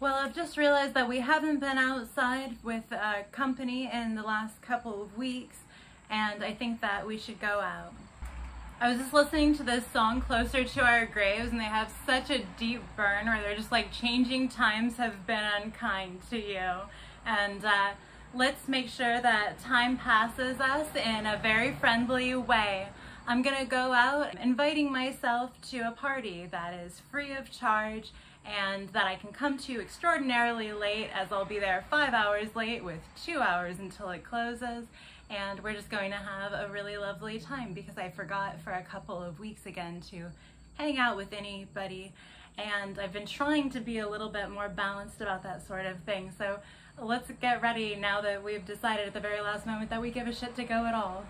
Well, I've just realized that we haven't been outside with company in the last couple of weeks, and I think that we should go out. I was just listening to this song, Closer to Our Graves, and they have such a deep burn where they're just like, changing times have been unkind to you. And let's make sure that time passes us in a very friendly way. I'm gonna go out inviting myself to a party that is free of charge and that I can come to extraordinarily late, as I'll be there 5 hours late with 2 hours until it closes. And we're just going to have a really lovely time because I forgot for a couple of weeks again to hang out with anybody. And I've been trying to be a little bit more balanced about that sort of thing. So let's get ready now that we've decided at the very last moment that we give a shit to go at all.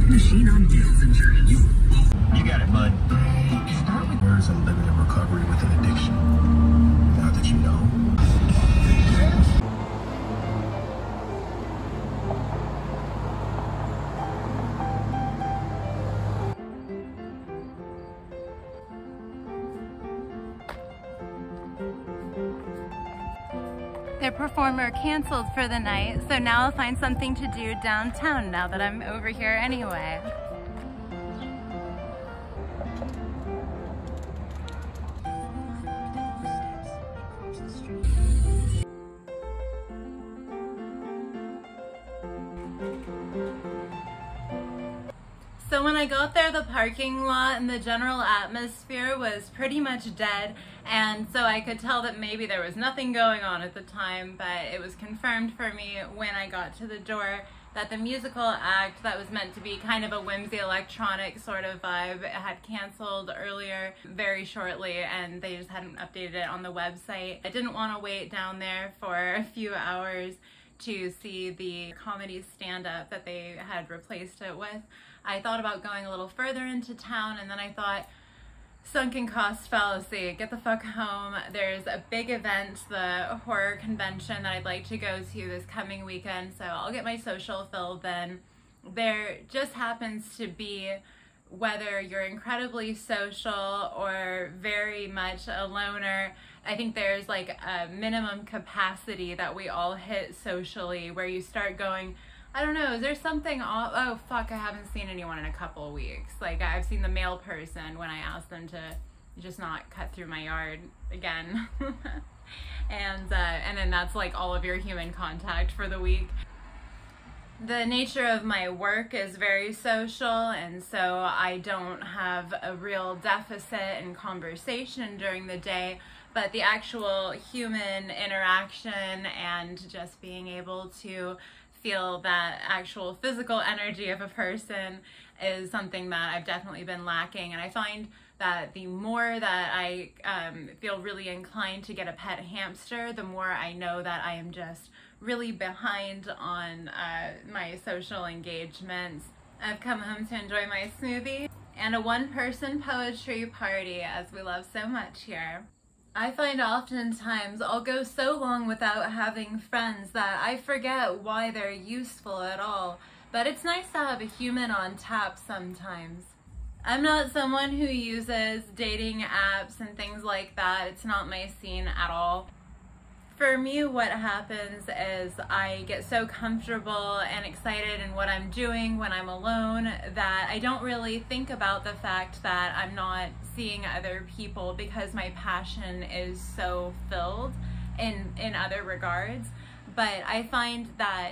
Machine on wheels and you got it, bud. Start with words and living in recovery with an addiction. Now that you know. Their performer canceled for the night, so now I'll find something to do downtown now that I'm over here anyway. So when I got there, the parking lot and the general atmosphere was pretty much dead, and so I could tell that maybe there was nothing going on at the time, but it was confirmed for me when I got to the door that the musical act that was meant to be kind of a whimsy electronic sort of vibe had canceled earlier very shortly, and they just hadn't updated it on the website. I didn't want to wait down there for a few hours to see the comedy stand-up that they had replaced it with. I thought about going a little further into town, and then I thought, sunken cost fallacy, get the fuck home. There's a big event, the horror convention, that I'd like to go to this coming weekend, so I'll get my social filled then. There just happens to be, whether you're incredibly social or very much a loner, I think there's like a minimum capacity that we all hit socially where you start going, I don't know, is there something off? Oh fuck, I haven't seen anyone in a couple of weeks. Like, I've seen the mail person when I asked them to just not cut through my yard again. and then that's like all of your human contact for the week. The nature of my work is very social, and so I don't have a real deficit in conversation during the day, but the actual human interaction and just being able to feel that actual physical energy of a person is something that I've definitely been lacking. And I find that the more that I feel really inclined to get a pet hamster, the more I know that I am just really behind on my social engagements. I've come home to enjoy my smoothie and a one-person poetry party, as we love so much here. I find oftentimes I'll go so long without having friends that I forget why they're useful at all, but it's nice to have a human on tap sometimes. I'm not someone who uses dating apps and things like that. It's not my scene at all. For me, what happens is I get so comfortable and excited in what I'm doing when I'm alone that I don't really think about the fact that I'm not seeing other people because my passion is so filled in other regards. But I find that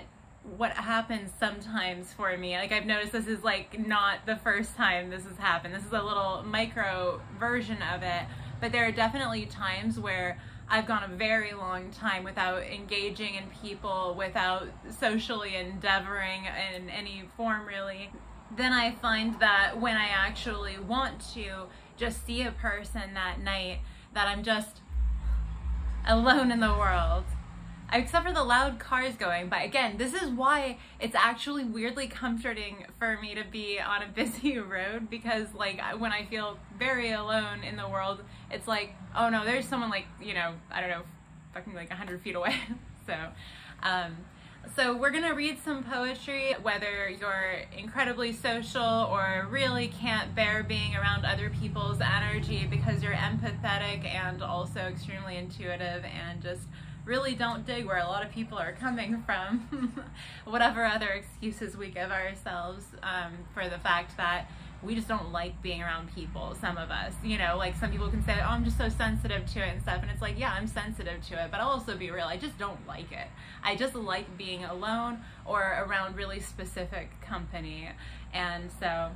what happens sometimes for me, like I've noticed this is like not the first time this has happened. This is a little micro version of it, but there are definitely times where I've gone a very long time without engaging in people, without socially endeavoring in any form really. Then I find that when I actually want to just see a person that night, that I'm just alone in the world. Except for the loud cars going by. Again, this is why it's actually weirdly comforting for me to be on a busy road, because like when I feel very alone in the world, it's like, oh no, there's someone like, you know, I don't know, fucking like 100 feet away. So So we're gonna read some poetry, whether you're incredibly social or really can't bear being around other people's energy because you're empathetic and also extremely intuitive and just really don't dig where a lot of people are coming from. Whatever other excuses we give ourselves for the fact that we just don't like being around people, some of us, you know, like some people can say, oh, I'm just so sensitive to it and stuff, and it's like, yeah, I'm sensitive to it, but I'll also be real, I just don't like it. I just like being alone or around really specific company. And so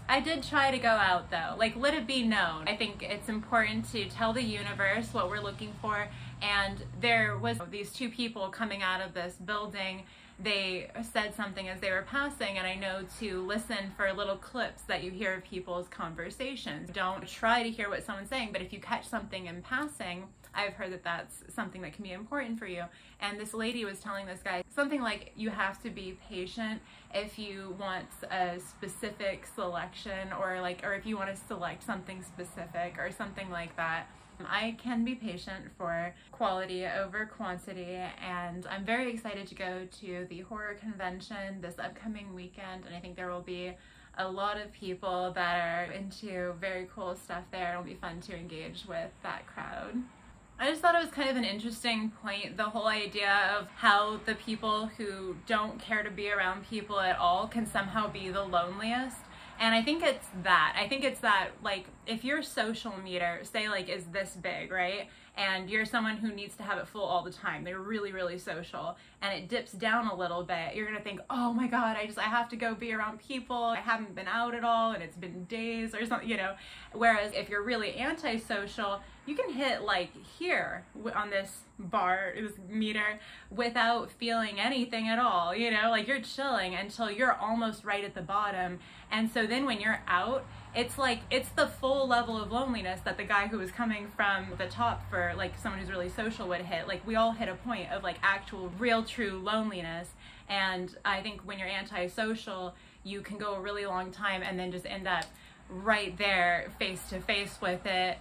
I did try to go out though, like let it be known. I think it's important to tell the universe what we're looking for, and there was these two people coming out of this building. They said something as they were passing, and I know to listen for little clips that you hear of people's conversations. Don't try to hear what someone's saying, but if you catch something in passing, I've heard that that's something that can be important for you. And this lady was telling this guy something like, you have to be patient if you want a specific selection, or if you want to select something specific or something like that. I can be patient for quality over quantity, and I'm very excited to go to the horror convention this upcoming weekend, and I think there will be a lot of people that are into very cool stuff there. It'll be fun to engage with that crowd. I just thought it was kind of an interesting point, the whole idea of how the people who don't care to be around people at all can somehow be the loneliest. And I think it's that, like, if your social meter, say, like, is this big, right? And you're someone who needs to have it full all the time. They're really, really social. And it dips down a little bit. You're going to think, oh my God, I have to go be around people. I haven't been out at all, and it's been days or something, you know. Whereas if you're really antisocial, you can hit like here on this bar, this meter, without feeling anything at all, you know, like you're chilling until you're almost right at the bottom. And so then when you're out, it's like, it's the full level of loneliness that the guy who was coming from the top for like someone who's really social would hit. Like we all hit a point of like actual real true loneliness. And I think when you're antisocial, you can go a really long time and then just end up right there face to face with it,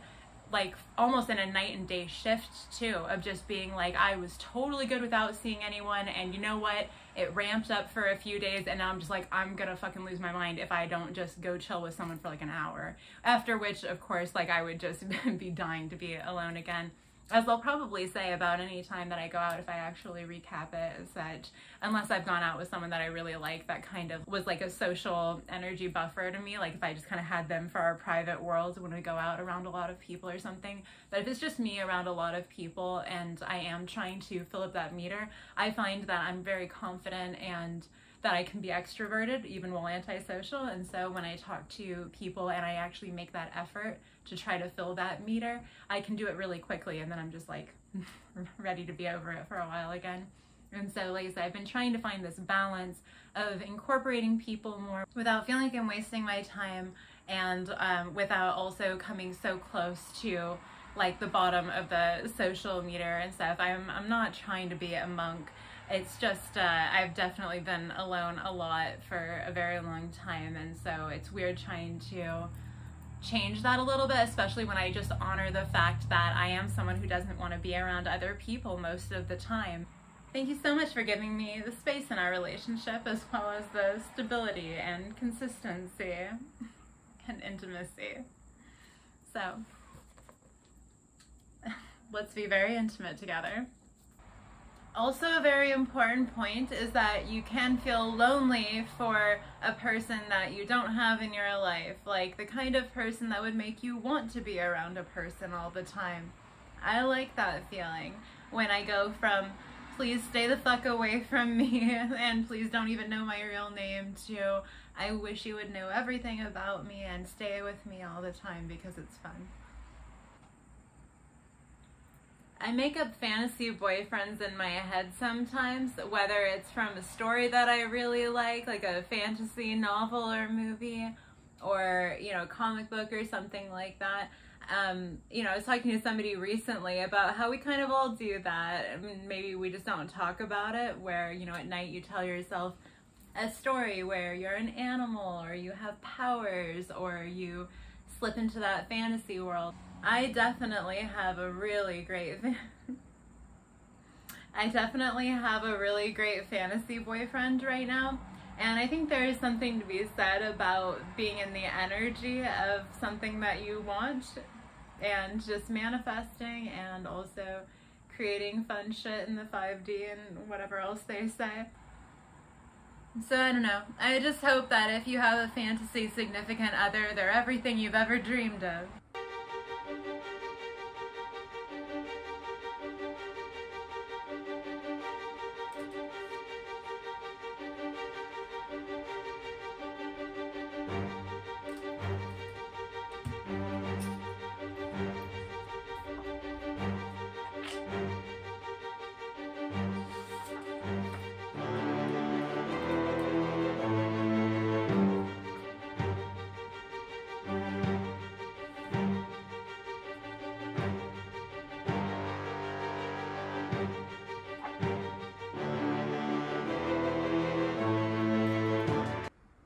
like almost in a night and day shift too, of just being like, I was totally good without seeing anyone, and you know what, it ramped up for a few days, and now I'm just like, I'm gonna fucking lose my mind if I don't just go chill with someone for like an hour. After which, of course, like I would just be dying to be alone again. As I'll probably say about any time that I go out, if I actually recap it as such, unless I've gone out with someone that I really like, that kind of was like a social energy buffer to me, like if I just kind of had them for our private worlds when we go out around a lot of people or something. But if it's just me around a lot of people and I am trying to fill up that meter, I find that I'm very confident and that I can be extroverted even while antisocial. And so when I talk to people and I actually make that effort to try to fill that meter, I can do it really quickly, and then I'm just like ready to be over it for a while again. And so like I said, I've been trying to find this balance of incorporating people more without feeling like I'm wasting my time, and without also coming so close to like the bottom of the social meter and stuff. I'm not trying to be a monk. It's just I've definitely been alone a lot for a very long time, and so it's weird trying to change that a little bit, especially when I just honor the fact that I am someone who doesn't want to be around other people most of the time. Thank you so much for giving me the space in our relationship, as well as the stability and consistency and intimacy. So let's be very intimate together. Also, a very important point is that you can feel lonely for a person that you don't have in your life, like the kind of person that would make you want to be around a person all the time. I like that feeling when I go from please stay the fuck away from me and please don't even know my real name to I wish you would know everything about me and stay with me all the time because it's fun. I make up fantasy boyfriends in my head sometimes, whether it's from a story that I really like a fantasy novel or movie, or, you know, a comic book or something like that. You know, I was talking to somebody recently about how we kind of all do that. I mean, maybe we just don't talk about it, where, you know, at night you tell yourself a story where you're an animal, or you have powers, or you slip into that fantasy world. I definitely have a really great I definitely have a really great fantasy boyfriend right now, and I think there is something to be said about being in the energy of something that you want and just manifesting and also creating fun shit in the 5D and whatever else they say. So I don't know. I just hope that if you have a fantasy significant other, they're everything you've ever dreamed of.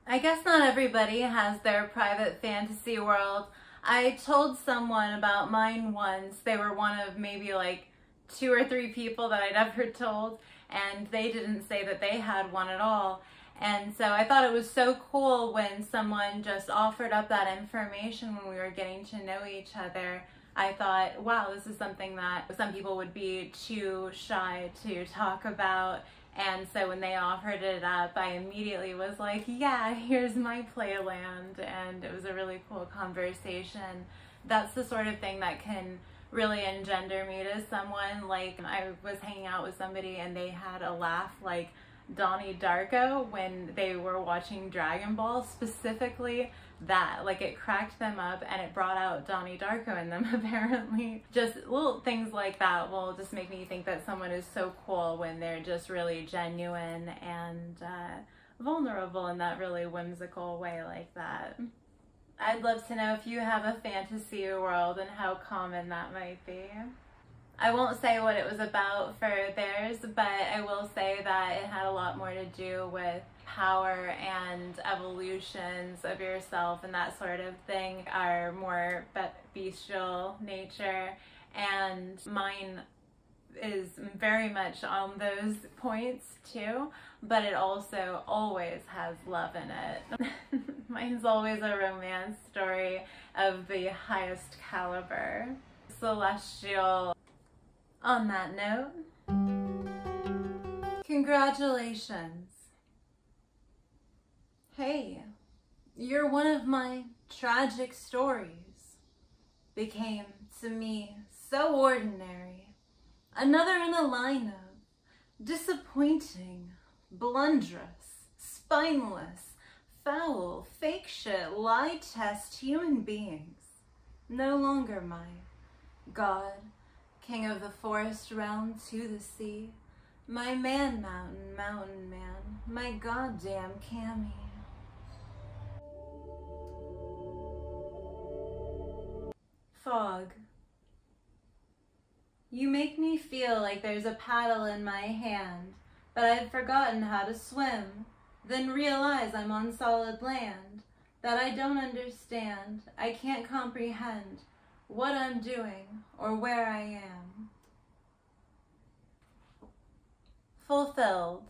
I guess not everybody has their private fantasy world. I told someone about mine once. They were one of maybe like 2 or 3 people that I'd ever told, and they didn't say that they had one at all. And so I thought it was so cool when someone just offered up that information when we were getting to know each other. I thought, wow, this is something that some people would be too shy to talk about. And so when they offered it up, I immediately was like, yeah, here's my playland. And it was a really cool conversation. That's the sort of thing that can really engender me to someone. Like, I was hanging out with somebody and they had a laugh like Donnie Darko when they were watching Dragon Ball, specifically that. Like, it cracked them up and it brought out Donnie Darko in them, apparently. Just little things like that will just make me think that someone is so cool when they're just really genuine and vulnerable in that really whimsical way like that. I'd love to know if you have a fantasy world and how common that might be. I won't say what it was about for theirs, but I will say that it had a lot more to do with power and evolutions of yourself and that sort of thing, our more bestial nature, and mine is very much on those points too, but it also always has love in it. Mine's always a romance story of the highest caliber. Celestial. On that note, congratulations. Hey, you're one of my tragic stories. Became, to me, so ordinary. Another in a line of disappointing, blunderous, spineless, foul, fake shit, lie test human beings. No longer my God, King of the forest realm to the sea, my man mountain man, my goddamn Cammy. Fog. You make me feel like there's a paddle in my hand, but I've forgotten how to swim, then realize I'm on solid land, that I don't understand, I can't comprehend what I'm doing or where I am. Fulfilled.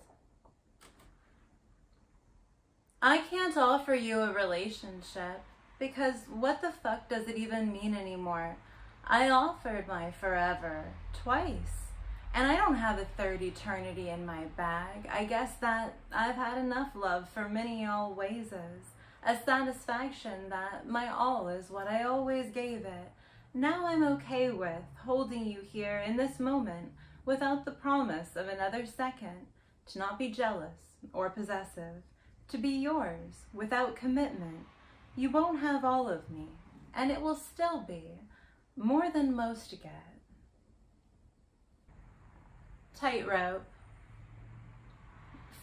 I can't offer you a relationship because what the fuck does it even mean anymore? I offered my forever twice, and I don't have a third eternity in my bag. I guess that I've had enough love for many alwayses, a satisfaction that my all is what I always gave it. Now I'm okay with holding you here in this moment without the promise of another second, to not be jealous or possessive, to be yours without commitment. You won't have all of me, and it will still be more than most get. Tightrope.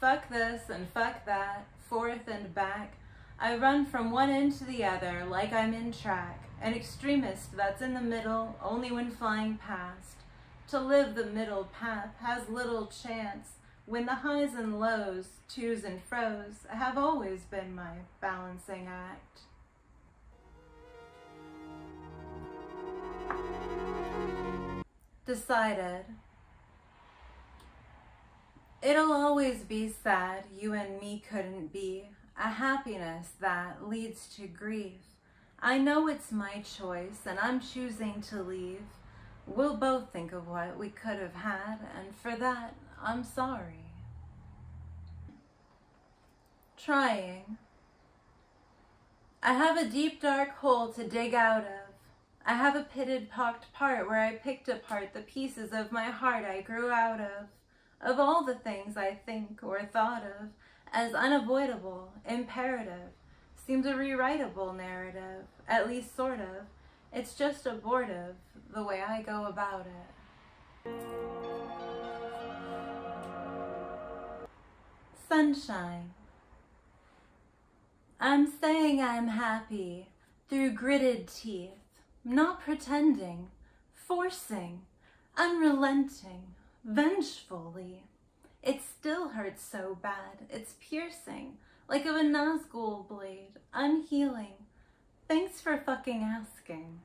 Fuck this and fuck that, forth and back. I run from one end to the other like I'm in track. An extremist that's in the middle only when flying past. To live the middle path has little chance when the highs and lows, twos and fros, have always been my balancing act. Decided. It'll always be sad you and me couldn't be, a happiness that leads to grief. I know it's my choice and I'm choosing to leave. We'll both think of what we could have had, and for that, I'm sorry. Trying. I have a deep dark hole to dig out of. I have a pitted pocked part where I picked apart the pieces of my heart I grew out of. Of all the things I think or thought of as unavoidable, imperative, seems a rewritable narrative, at least sort of. It's just abortive, the way I go about it. Sunshine. I'm saying I'm happy through gritted teeth, not pretending, forcing, unrelenting, vengefully. It still hurts so bad, it's piercing, like of a Nazgul blade, unhealing. Thanks for fucking asking.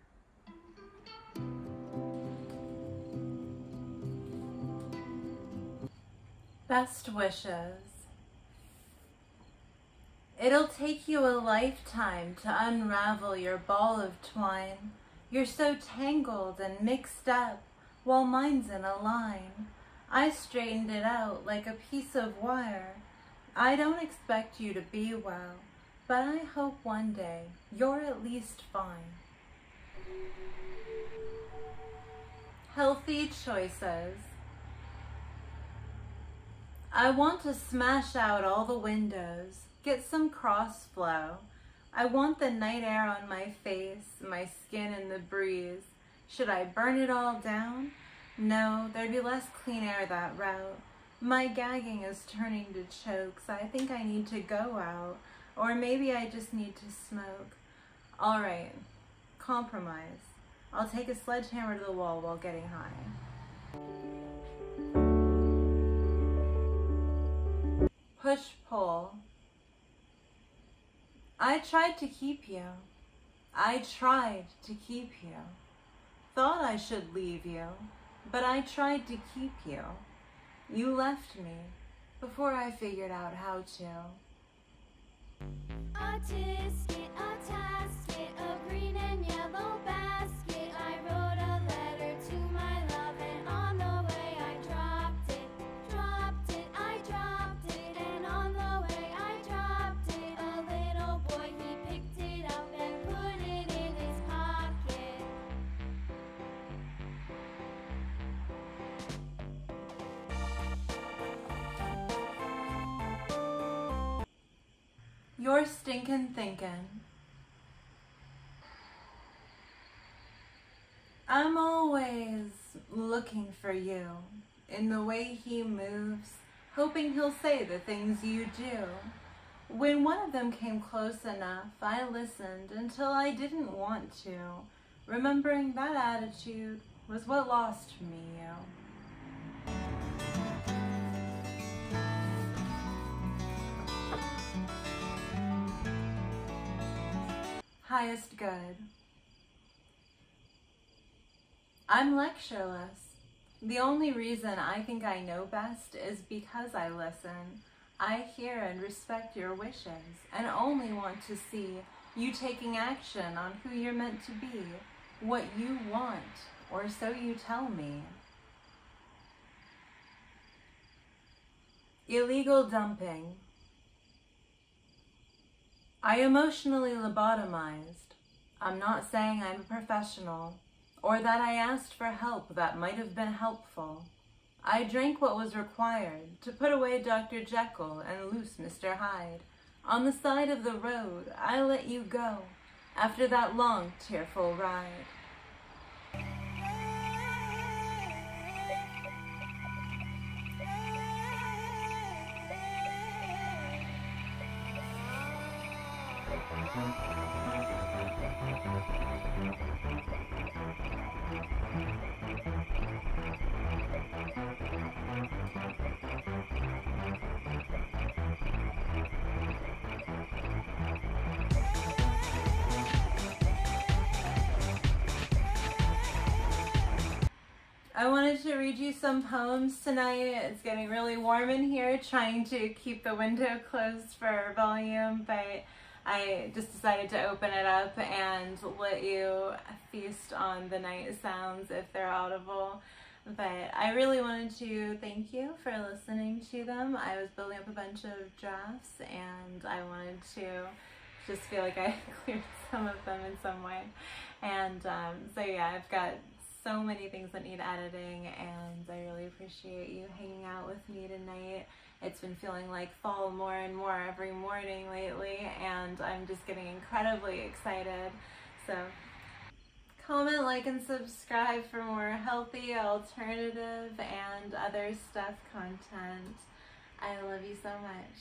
Best wishes. It'll take you a lifetime to unravel your ball of twine. You're so tangled and mixed up, while mine's in a line. I straightened it out like a piece of wire. I don't expect you to be well, but I hope one day you're at least fine. Healthy choices. I want to smash out all the windows, get some cross flow. I want the night air on my face, my skin in the breeze. Should I burn it all down? No, there'd be less clean air that route. My gagging is turning to chokes. I think I need to go out. Or maybe I just need to smoke. All right, compromise. I'll take a sledgehammer to the wall while getting high. Push-pull. I tried to keep you. I tried to keep you. Thought I should leave you, but I tried to keep you. You left me before I figured out how to. A tisket, a tasket, a green and yellow basket. I wrote a letter to my love, and on the way I dropped it, I dropped it, and on the way I dropped it. A little boy, he picked it up and put it in his pocket. You're stinkin' thinkin'. I'm always looking for you in the way he moves, hoping he'll say the things you do. When one of them came close enough, I listened until I didn't want to, remembering that attitude was what lost me you. Highest good. I'm lectureless. The only reason I think I know best is because I listen. I hear and respect your wishes and only want to see you taking action on who you're meant to be, what you want, or so you tell me. Illegal dumping. I emotionally lobotomized. I'm not saying I'm a professional, or that I asked for help that might have been helpful. I drank what was required to put away Dr. Jekyll and loose Mr. Hyde. On the side of the road, I let you go after that long, tearful ride. I wanted to read you some poems tonight. It's getting really warm in here, trying to keep the window closed for volume, but I just decided to open it up and let you feast on the night sounds if they're audible. But I really wanted to thank you for listening to them. I was building up a bunch of drafts and I wanted to just feel like I cleared some of them in some way. And so yeah, I've got so many things that need editing, and I really appreciate you hanging out with me tonight. It's been feeling like fall more and more every morning lately, and I'm just getting incredibly excited. So comment, like, and subscribe for more healthy, alternative, and other stuff content. I love you so much.